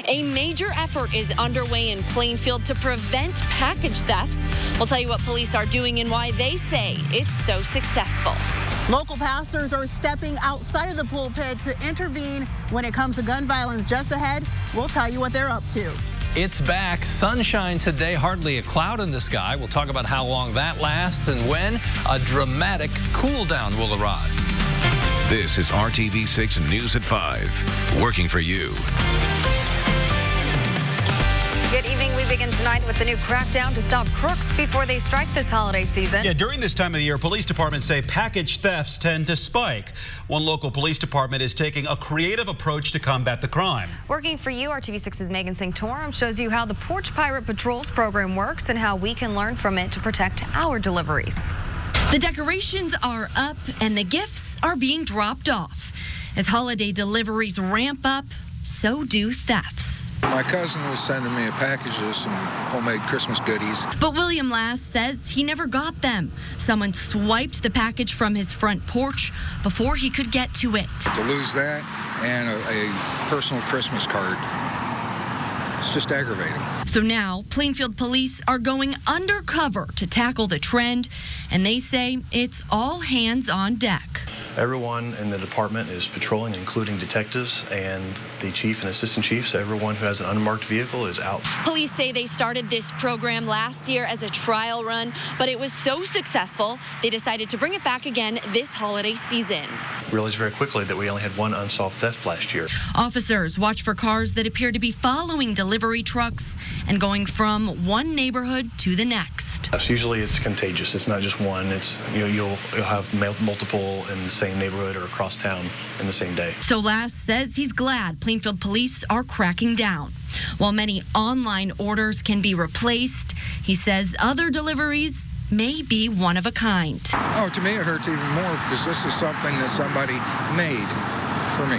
A major effort is underway in Plainfield to prevent package thefts. We'll tell you what police are doing and why they say it's so successful. Local pastors are stepping outside of the pulpit to intervene when it comes to gun violence. Just ahead, we'll tell you what they're up to. It's back. Sunshine today, hardly a cloud in the sky. We'll talk about how long that lasts and when a dramatic cool down will arrive. This is RTV6 News at 5, working for you. Good evening. We begin tonight with the new crackdown to stop crooks before they strike this holiday season. Yeah, during this time of the year, police departments say package thefts tend to spike. One local police department is taking a creative approach to combat the crime. Working for you, RTV6's Megan Sanctorum shows you how the Porch Pirate Patrols program works and how we can learn from it to protect our deliveries. The decorations are up and the gifts are being dropped off. As holiday deliveries ramp up, so do thefts. My cousin was sending me a package of some homemade Christmas goodies. But William Lass says he never got them. Someone swiped the package from his front porch before he could get to it. To lose that and a personal Christmas card, it's just aggravating. So now, Plainfield police are going undercover to tackle the trend, and they say it's all hands on deck. Everyone in the department is patrolling, including detectives and the chief and assistant chiefs. Everyone who has an unmarked vehicle is out. Police say they started this program last year as a trial run, but it was so successful, they decided to bring it back again this holiday season. Realized very quickly that we only had one unsolved theft last year. Officers watch for cars that appear to be following delivery trucks and going from one neighborhood to the next. Usually it's contagious. It's not just one. It's you'll have multiple in the same neighborhood or across town in the same day. So Lass says he's glad Plainfield police are cracking down. While many online orders can be replaced, he says other deliveries may be one of a kind. Oh, to me it hurts even more because this is something that somebody made for me.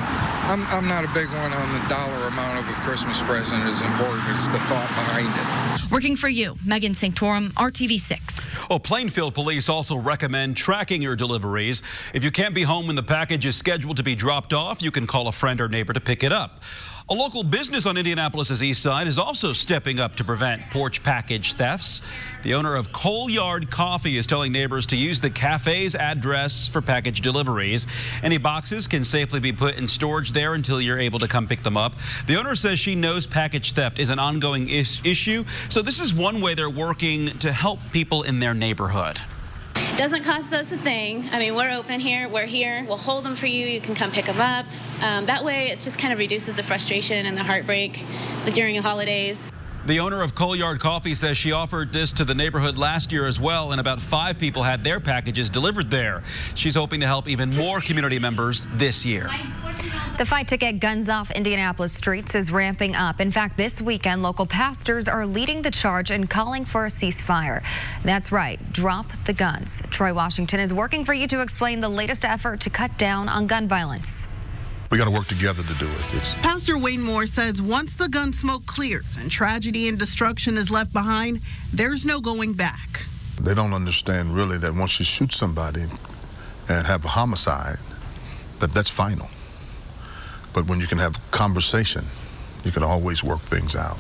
I'm not a big one on the dollar amount of a Christmas present is important. It's the thought behind it. Working for you, Megan Sanctorum, RTV6. Oh, Plainfield police also recommend tracking your deliveries. If you can't be home when the package is scheduled to be dropped off, you can call a friend or neighbor to pick it up. A local business on Indianapolis' east side is also stepping up to prevent porch package thefts. The owner of Coal Yard Coffee is telling neighbors to use the cafe's address for package deliveries. Any boxes can safely be put in storage there until you're able to come pick them up. The owner says she knows package theft is an ongoing issue, so this is one way they're working to help people in their neighborhood. Doesn't cost us a thing. I mean, we're open here. We're here. We'll hold them for you. You can come pick them up. That way, it just kind of reduces the frustration and the heartbreak during the holidays. The owner of Coal Yard Coffee says she offered this to the neighborhood last year as well, and about 5 people had their packages delivered there. She's hoping to help even more community members this year. The fight to get guns off Indianapolis streets is ramping up. In fact, this weekend, local pastors are leading the charge and calling for a ceasefire. That's right, drop the guns. Troy Washington is working for you to explain the latest effort to cut down on gun violence. We got to work together to do it. Pastor Wayne Moore says once the gun smoke clears and tragedy and destruction is left behind, there's no going back. They don't understand really that once you shoot somebody and have a homicide, that's final. But when you can have conversation, you can always work things out.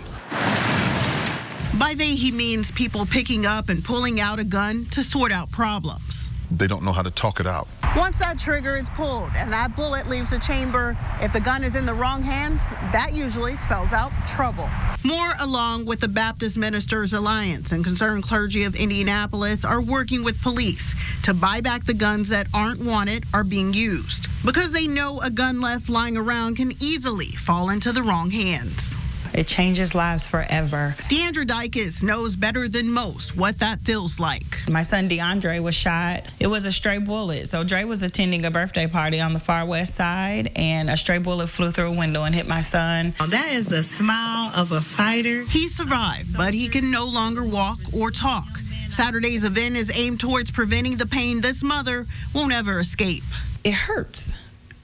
By they, he means people picking up and pulling out a gun to sort out problems. They don't know how to talk it out. Once that trigger is pulled and that bullet leaves the chamber, if the gun is in the wrong hands, that usually spells out trouble. Moore, along with the Baptist Ministers Alliance and Concerned Clergy of Indianapolis, are working with police to buy back the guns that aren't wanted or being used, because they know a gun left lying around can easily fall into the wrong hands. It changes lives forever. Deandra Dykes knows better than most what that feels like. My son DeAndre was shot. It was a stray bullet. So Dre was attending a birthday party on the far west side, and a stray bullet flew through a window and hit my son. That is the smile of a fighter. He survived, but he can no longer walk or talk. Saturday's event is aimed towards preventing the pain this mother won't ever escape. It hurts.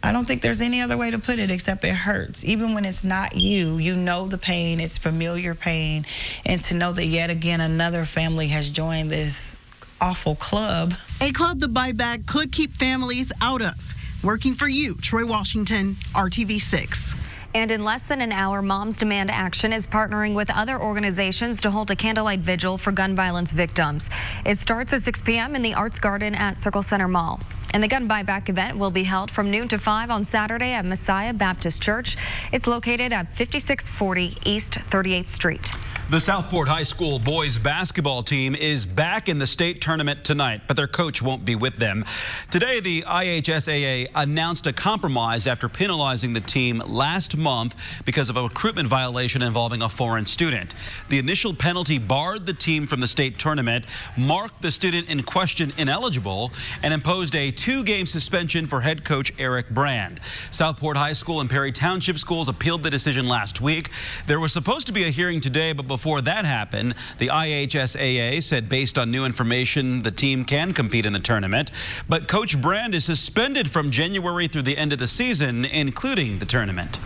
I don't think there's any other way to put it except it hurts. Even when it's not you, you know the pain, it's familiar pain. And to know that yet again another family has joined this awful club. A club the buyback could keep families out of. Working for you, Troy Washington, RTV6. And in less than an hour, Moms Demand Action is partnering with other organizations to hold a candlelight vigil for gun violence victims. It starts at 6 p.m. in the Arts Garden at Circle Center Mall. And the gun buyback event will be held from noon to 5 on Saturday at Messiah Baptist Church. It's located at 5640 East 38th Street. The Southport High School boys basketball team is back in the state tournament tonight, but their coach won't be with them. Today, the IHSAA announced a compromise after penalizing the team last month because of a recruitment violation involving a foreign student. The initial penalty barred the team from the state tournament, marked the student in question ineligible, and imposed a 2-game suspension for head coach Eric Brand. Southport High School and Perry Township Schools appealed the decision last week. There was supposed to be a hearing today, but before that happened, the IHSAA said based on new information, the team can compete in the tournament. But Coach Brand is suspended from January through the end of the season, including the tournament.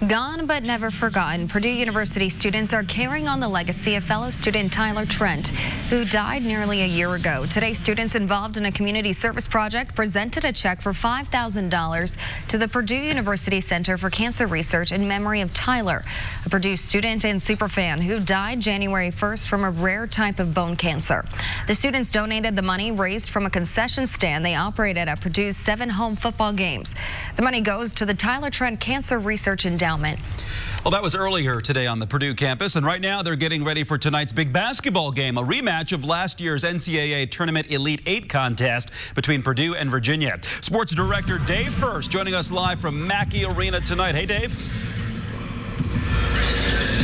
Gone but never forgotten, Purdue University students are carrying on the legacy of fellow student Tyler Trent, who died nearly a year ago. Today, students involved in a community service project presented a check for $5,000 to the Purdue University Center for Cancer Research in memory of Tyler, a Purdue student and superfan who died January 1st from a rare type of bone cancer. The students donated the money raised from a concession stand they operated at Purdue's 7 home football games. The money goes to the Tyler Trent Cancer Research Endowment. Well, that was earlier today on the Purdue campus, and right now they're getting ready for tonight's big basketball game, a rematch of last year's NCAA Tournament Elite 8 contest between Purdue and Virginia. Sports Director Dave First joining us live from Mackey Arena tonight. Hey, Dave.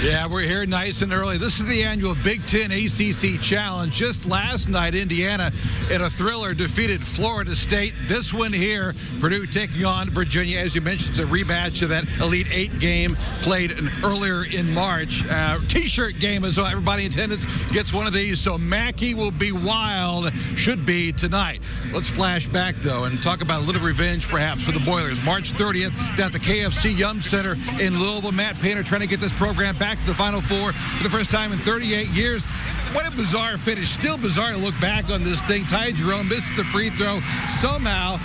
Yeah, we're here nice and early. This is the annual Big Ten ACC Challenge. Just last night, Indiana, in a thriller, defeated Florida State. This one here, Purdue taking on Virginia. As you mentioned, it's a rematch of that Elite 8 game played earlier in March. T-shirt game as well. Everybody in attendance gets one of these. So Mackey will be wild, should be tonight. Let's flash back, though, and talk about a little revenge, perhaps, for the Boilers. March 30th, down at the KFC Yum Center in Louisville. Matt Painter trying to get this program back to the Final Four for the first time in 38 years. What a bizarre finish. Still bizarre to look back on this thing. Ty Jerome misses the free throw. Somehow,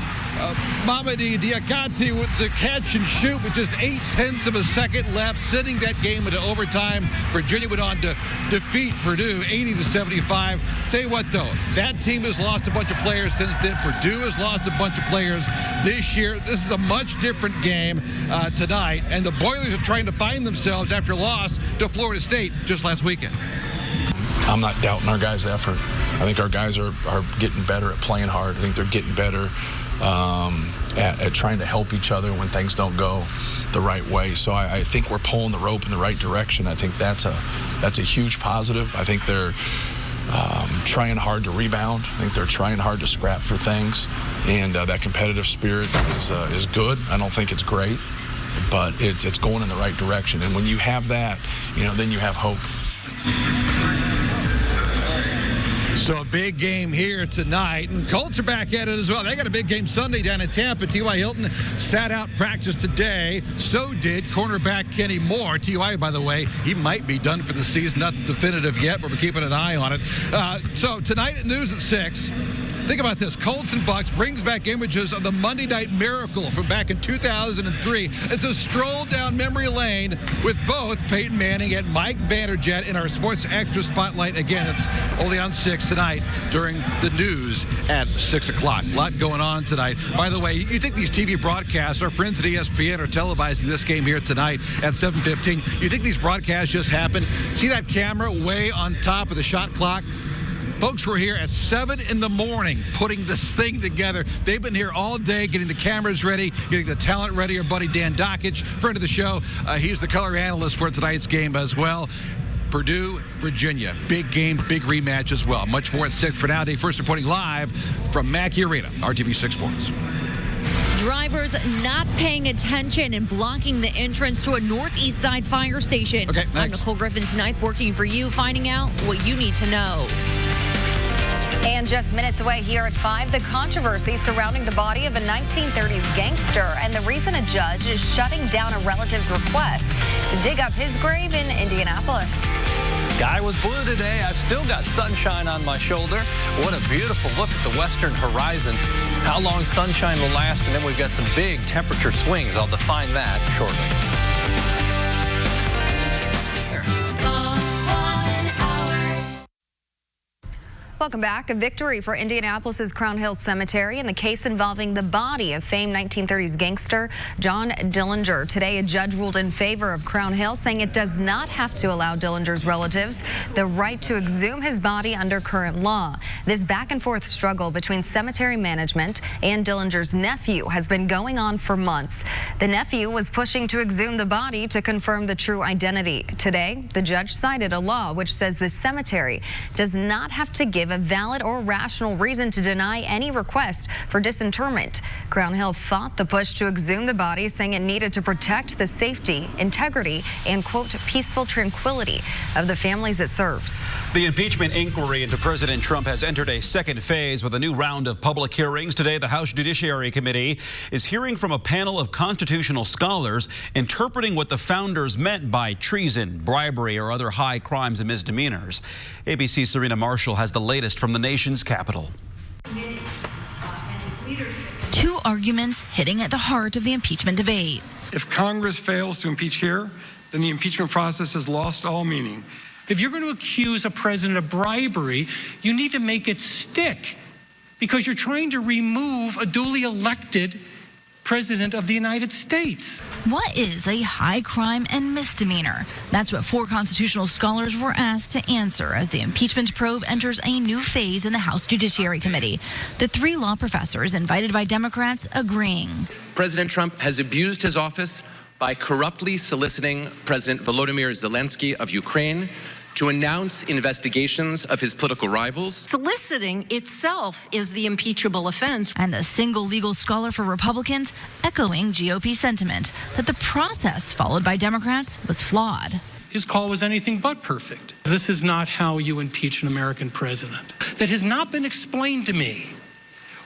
Mamadi Diakate with the catch and shoot with just 0.8 of a second left, sending that game into overtime. Virginia went on to defeat Purdue 80-75. Tell you what, though, that team has lost a bunch of players since then. Purdue has lost a bunch of players this year. This is a much different game tonight, and the Boilers are trying to find themselves after a loss to Florida State just last weekend. I'm not doubting our guys' effort. I think our guys are getting better at playing hard. I think they're getting better at trying to help each other when things don't go the right way. So I think we're pulling the rope in the right direction. I think that's a huge positive. I think they're trying hard to rebound. I think they're trying hard to scrap for things, and that competitive spirit is good. I don't think it's great, but it's going in the right direction. And when you have that, then you have hope. So a big game here tonight, and Colts are back at it as well. They got a big game Sunday down in Tampa. T.Y. Hilton sat out practice today. So did cornerback Kenny Moore. T.Y., by the way, he might be done for the season. Not definitive yet, but we're keeping an eye on it. So tonight at News at 6. Think about this. Colts and Bucks brings back images of the Monday Night Miracle from back in 2003. It's a stroll down memory lane with both Peyton Manning and Mike Vanderjagt in our Sports Extra Spotlight. Again, it's only on 6 tonight during the news at 6 o'clock. A lot going on tonight. By the way, you think these TV broadcasts, our friends at ESPN are televising this game here tonight at 7:15. You think these broadcasts just happen? See that camera way on top of the shot clock? Folks were here at 7 in the morning putting this thing together. They've been here all day getting the cameras ready, getting the talent ready. Our buddy Dan Dockich, friend of the show, he's the color analyst for tonight's game as well. Purdue, Virginia. Big game, big rematch as well. Much more at 6 for now. Dave First reporting live from Mackey Arena, RTV6 Sports. Drivers not paying attention and blocking the entrance to a northeast side fire station. Okay, next. I'm Nicole Griffin tonight, working for you, finding out what you need to know. And just minutes away here at 5, the controversy surrounding the body of a 1930s gangster and the reason a judge is shutting down a relative's request to dig up his grave in Indianapolis. Sky was blue today. I've still got sunshine on my shoulder. What a beautiful look at the western horizon. How long sunshine will last, and then we've got some big temperature swings. I'll define that shortly. Welcome back. A victory for Indianapolis's Crown Hill Cemetery in the case involving the body of famed 1930s gangster John Dillinger. Today, a judge ruled in favor of Crown Hill, saying it does not have to allow Dillinger's relatives the right to exhume his body under current law. This back-and-forth struggle between cemetery management and Dillinger's nephew has been going on for months. The nephew was pushing to exhume the body to confirm the true identity. Today, the judge cited a law which says the cemetery does not have to give a valid or rational reason to deny any request for disinterment. Crown Hill fought the push to exhume the body, saying it needed to protect the safety, integrity, and, quote, peaceful tranquility of the families it serves. The impeachment inquiry into President Trump has entered a second phase with a new round of public hearings. Today, the House Judiciary Committee is hearing from a panel of constitutional scholars interpreting what the founders meant by treason, bribery, or other high crimes and misdemeanors. ABC's Serena Marshall has the latest from the nation's capital. Two arguments hitting at the heart of the impeachment debate. If Congress fails to impeach here, then the impeachment process has lost all meaning. If you're going to accuse a president of bribery, you need to make it stick, because you're trying to remove a duly elected President of the United States. What is a high crime and misdemeanor? That's what four constitutional scholars were asked to answer as the impeachment probe enters a new phase in the House Judiciary Committee. The three law professors invited by Democrats agreeing. President Trump has abused his office by corruptly soliciting President Volodymyr Zelensky of Ukraine to announce investigations of his political rivals. Soliciting itself is the impeachable offense. And a single legal scholar for Republicans echoing GOP sentiment that the process followed by Democrats was flawed. His call was anything but perfect. This is not how you impeach an American president. That has not been explained to me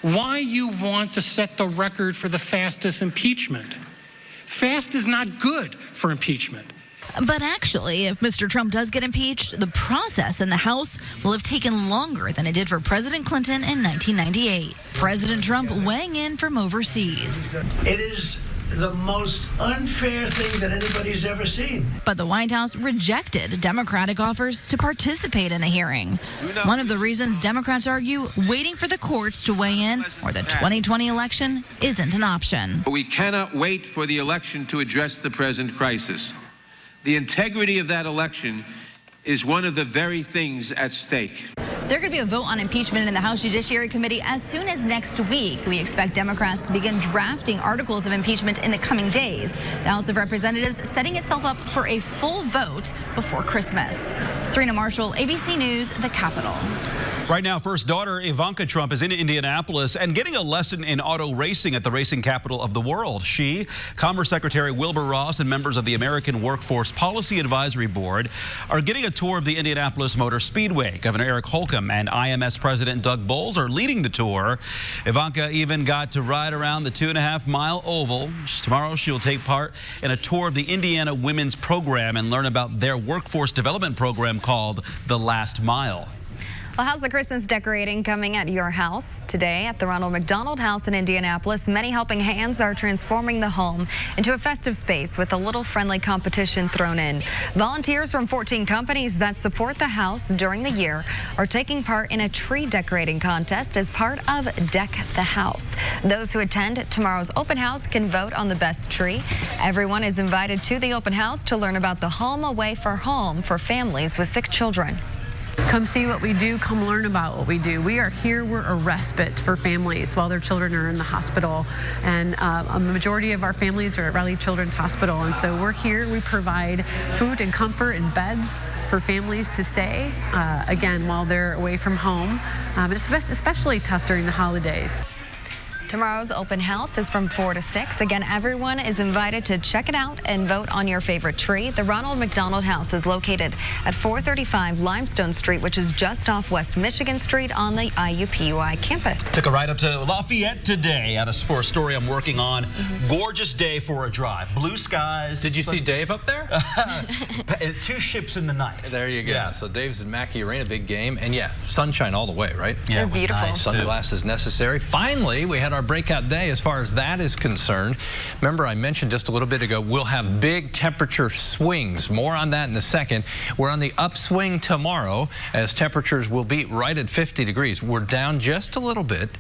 why you want to set the record for the fastest impeachment. Fast is not good for impeachment. But actually, if Mr. Trump does get impeached, the process in the House will have taken longer than it did for President Clinton in 1998. President Trump weighing in from overseas. It is the most unfair thing that anybody's ever seen. But the White House rejected Democratic offers to participate in the hearing. One of the reasons Democrats argue waiting for the courts to weigh in or the 2020 election isn't an option. We cannot wait for the election to address the present crisis. The integrity of that election is one of the very things at stake. There could be a vote on impeachment in the House Judiciary Committee as soon as next week. We expect Democrats to begin drafting articles of impeachment in the coming days. The House of Representatives setting itself up for a full vote before Christmas. Serena Marshall, ABC News, the Capitol. Right now, first daughter Ivanka Trump is in Indianapolis and getting a lesson in auto racing at the racing capital of the world. She, Commerce Secretary Wilbur Ross, and members of the American Workforce Policy Advisory Board are getting a tour of the Indianapolis Motor Speedway. Governor Eric Holcomb and IMS President Doug Bowles are leading the tour. Ivanka even got to ride around the 2.5-mile oval. Tomorrow, she'll take part in a tour of the Indiana Women's Program and learn about their workforce development program called The Last Mile. Well, how's the Christmas decorating coming at your house? Today at the Ronald McDonald House in Indianapolis, many helping hands are transforming the home into a festive space with a little friendly competition thrown in. Volunteers from 14 companies that support the house during the year are taking part in a tree decorating contest as part of Deck the House. Those who attend tomorrow's open house can vote on the best tree. Everyone is invited to the open house to learn about the Home Away for Home for families with sick children. Come see what we do. Come learn about what we do. We are here. We're a respite for families while their children are in the hospital. And a majority of our families are at Raleigh Children's Hospital. And so we're here. We provide food and comfort and beds for families to stay, again, while they're away from home. It's especially tough during the holidays. Tomorrow's open house is from 4 to 6. Again, everyone is invited to check it out and vote on your favorite tree. The Ronald McDonald House is located at 435 Limestone Street, which is just off West Michigan Street on the IUPUI campus. Took a ride up to Lafayette today for a story I'm working on. Gorgeous day for a drive. Blue skies. Did you see Dave up there? 2 ships in the night. There you go. Yeah. So Dave's in Mackey Arena, big game. And yeah, sunshine all the way, right? Yeah, beautiful. Nice. Sunglasses necessary. Finally, we had our our breakout day as far as that is concerned. Remember, I mentioned just a little bit ago, we'll have big temperature swings. More on that in a second. We're on the upswing tomorrow as temperatures will be right at 50 degrees. We're down just a little bit,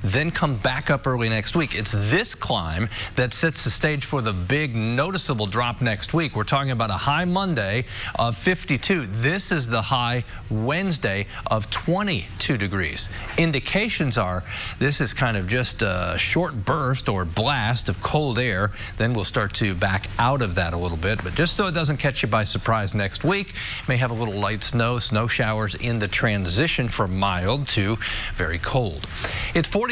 then come back up early next week. It's this climb that sets the stage for the big noticeable drop next week. We're talking about a high Monday of 52. This is the high Wednesday of 22 degrees. Indications are this is kind of just a short burst or blast of cold air. Then we'll start to back out of that a little bit. But just so it doesn't catch you by surprise next week, may have a little light snow showers in the transition from mild to very cold. It's 45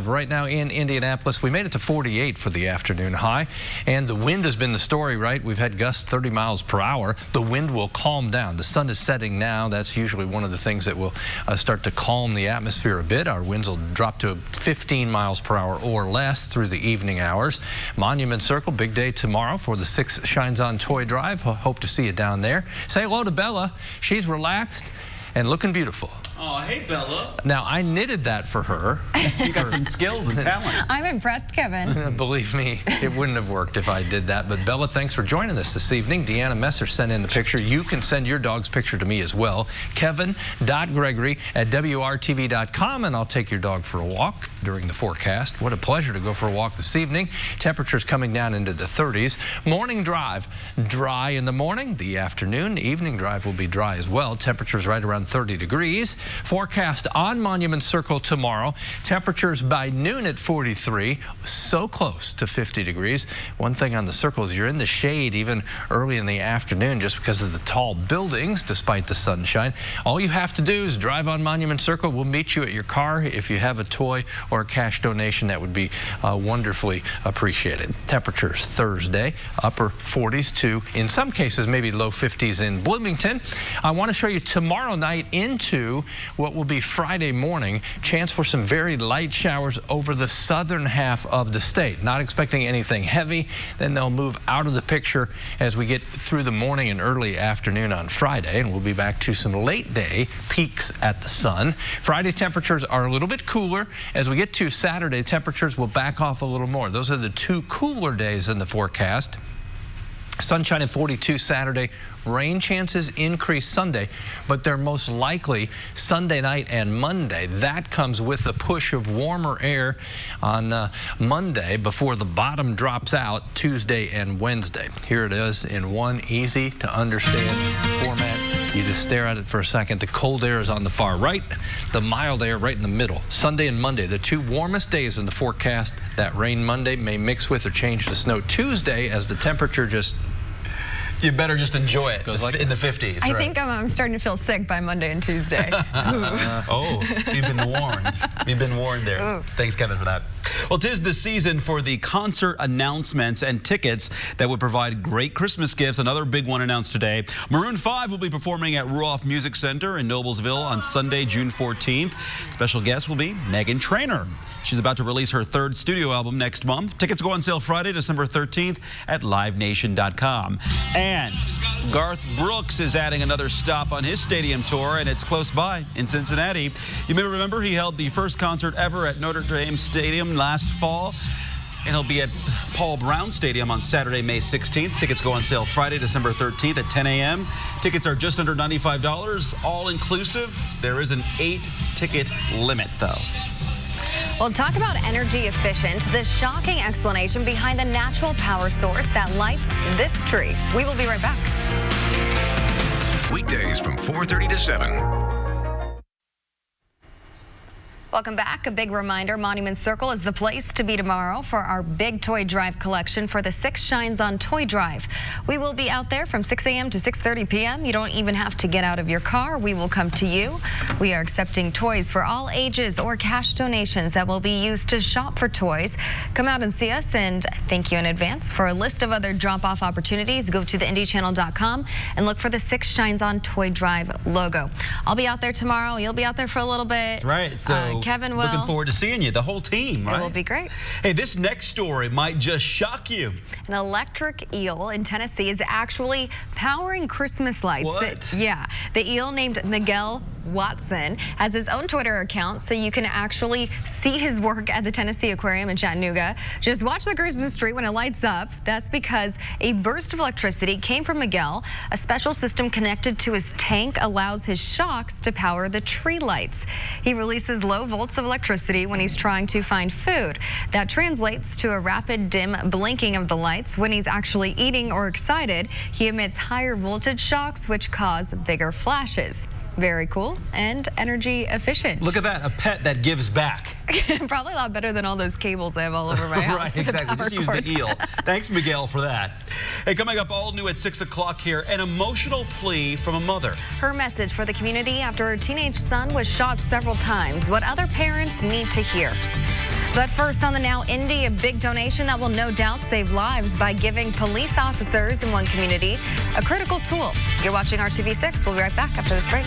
right now in Indianapolis. We made it to 48 for the afternoon high, and the wind has been the story, right? We've had gusts 30 miles per hour. The wind will calm down. The sun is setting now. That's usually one of the things that will start to calm the atmosphere a bit. Our winds will drop to 15 miles per hour or less through the evening hours. Monument Circle, big day tomorrow for the 6 Shines On Toy Drive. Hope to see you down there. Say hello to Bella. She's relaxed and looking beautiful. Oh, hey, Bella. Now, I knitted that for her. You got some skills and talent. I'm impressed, Kevin. Believe me, it wouldn't have worked if I did that. But Bella, thanks for joining us this evening. Deanna Messer sent in the picture. You can send your dog's picture to me as well. Kevin.Gregory@WRTV.com, and I'll take your dog for a walk during the forecast. What a pleasure to go for a walk this evening. Temperatures coming down into the 30s. Morning drive, dry in the morning. The afternoon, evening drive will be dry as well. Temperatures right around 30 degrees. Forecast on Monument Circle tomorrow. Temperatures by noon at 43, so close to 50 degrees. One thing on the circle is you're in the shade even early in the afternoon just because of the tall buildings despite the sunshine. All you have to do is drive on Monument Circle. We'll meet you at your car. If you have a toy or a cash donation, that would be wonderfully appreciated. Temperatures Thursday, upper 40s to, in some cases, maybe low 50s in Bloomington. I want to show you tomorrow night into what will be Friday morning. Chance for some very light showers over the southern half of the state. Not expecting anything heavy. Then they'll move out of the picture as we get through the morning and early afternoon on Friday, and we'll be back to some late day peaks at the sun. Friday's temperatures are a little bit cooler. As we get to Saturday, temperatures will back off a little more. Those are the 2 cooler days in the forecast. Sunshine at 42 Saturday. Rain chances increase Sunday, but they're most likely Sunday night and Monday. That comes with the push of warmer air on Monday before the bottom drops out Tuesday and Wednesday. Here it is in one easy to understand format. You just stare at it for a second. The cold air is on the far right, the mild air right in the middle. Sunday and Monday, the 2 warmest days in the forecast. That rain Monday may mix with or change to snow Tuesday as the temperature just... You better just enjoy it. Goes like in the 50s. I think I'm starting to feel sick by Monday and Tuesday. Oh, you've been warned. You've been warned there. Ooh. Thanks, Kevin, for that. Well, 'tis the season for the concert announcements and tickets that would provide great Christmas gifts. Another big one announced today. Maroon 5 will be performing at Ruoff Music Center in Noblesville on Sunday, June 14th. Special guest will be Meghan Trainor. She's about to release her 3rd studio album next month. Tickets go on sale Friday, December 13th at livenation.com. And Garth Brooks is adding another stop on his stadium tour, and it's close by in Cincinnati. You may remember he held the first concert ever at Notre Dame Stadium last fall, and he'll be at Paul Brown Stadium on Saturday, May 16th. Tickets go on sale Friday, December 13th at 10 a.m. Tickets are just under $95, all inclusive. There is an 8-ticket limit, though. Well, talk about energy efficient, the shocking explanation behind the natural power source that lights this tree. We will be right back. Weekdays from 4:30 to 7. Welcome back. A big reminder, Monument Circle is the place to be tomorrow for our big toy drive collection for the 6 Shines On Toy Drive. We will be out there from 6 a.m. to 6:30 p.m. You don't even have to get out of your car. We will come to you. We are accepting toys for all ages or cash donations that will be used to shop for toys. Come out and see us, and thank you in advance. For a list of other drop-off opportunities, go to theindychannel.com and look for the 6 Shines On Toy Drive logo. I'll be out there tomorrow. You'll be out there for a little bit. That's right. So Kevin will. Looking forward to seeing you, the whole team, right? It will be great. Hey, this next story might just shock you. An electric eel in Tennessee is actually powering Christmas lights. What? Yeah. The eel named Miguel Watson has his own Twitter account, so you can actually see his work at the Tennessee Aquarium in Chattanooga. Just watch the Christmas tree when it lights up. That's because a burst of electricity came from Miguel. A special system connected to his tank allows his shocks to power the tree lights. He releases low volts of electricity when he's trying to find food. That translates to a rapid dim blinking of the lights. When he's actually eating or excited, he emits higher voltage shocks, which cause bigger flashes. Very cool and energy efficient. Look at that, a pet that gives back. Probably a lot better than all those cables I have all over my house. Right, exactly. Just use the eel. Thanks, Miguel, for that. Hey, coming up all new at 6 o'clock here, an emotional plea from a mother. Her message for the community after her teenage son was shot several times. What other parents need to hear. But first on the Now Indy, a big donation that will no doubt save lives by giving police officers in one community a critical tool. You're watching RTV6. We'll be right back after this break.